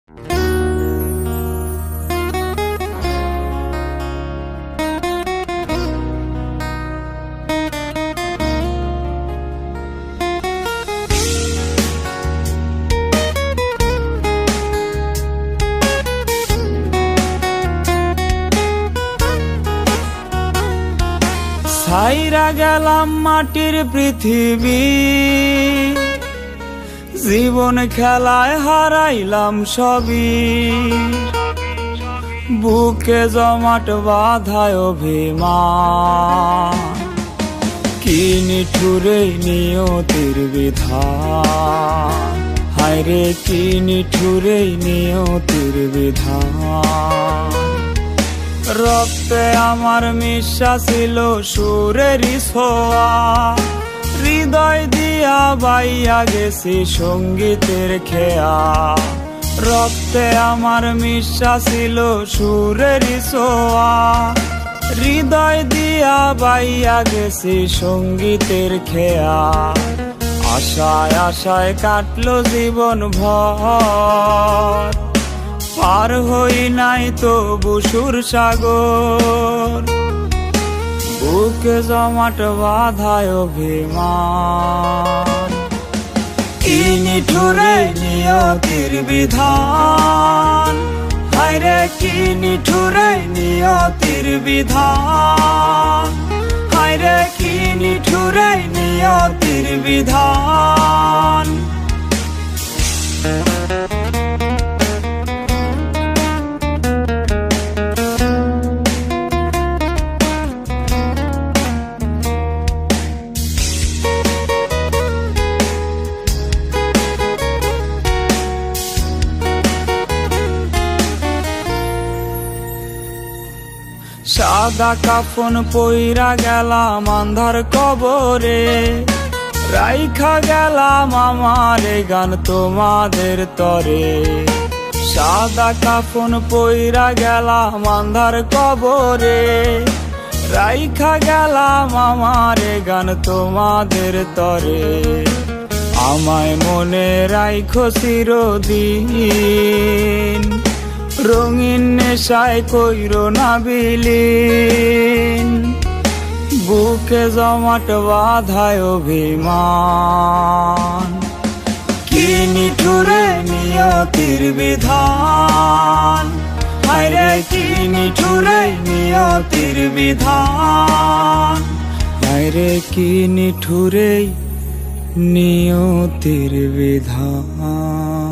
ছাইরা গেলাম মাটির পৃথিবী, জীবন খেলায় হারাইলাম সবই। বুকে জমাট বাঁধায় অভিমান, কি নিঠুরে নিয়তির বিধান। হায়রে কি নিঠুরে নিয়তির বিধান। রক্তে আমার মিশা ছিল সুরেরই ছোঁয়া, হৃদয় দিয়া বাইয়া গেছি সঙ্গীতের খেয়া। রক্তে আমার মিশা ছিল সুরেরই ছোঁয়া, হৃদয় দিয়া বাইয়া গেছি সঙ্গীতের খেয়া। আশায় আশায় কাটলো জীবন ভর, পার হই নাই তো বুসুর সাগর। বুকে জমাট বাঁধায় অভিমান, কি নিঠুরে নিয়তির বিধান। হায়রে কি নিঠুরে নিয়তির বিধান। হায়রে কি নিঠুরে নিয়তির বিধান। সাদা কাফন পইরা গেলাম আন্ধার কবরে, রাইখা গেলাম আমার গান তোমাদের তরে। সাদা কাফন পইরা গেলাম আন্ধার কবরে, রাইখা গেলাম আমার গান তোমাদের তরে। আমায় মনে রাইখো চিরদিন, রঙিন নেশায় কইরো না বিলীন। বুকে জমাট বাঁধায় অভিমান, কি নিঠুরে নিয়তির বিধান। হায়রে কি নিঠুরে নিয়তির বিধান। হায়রে কি নিঠুরে নিয়তির বিধান।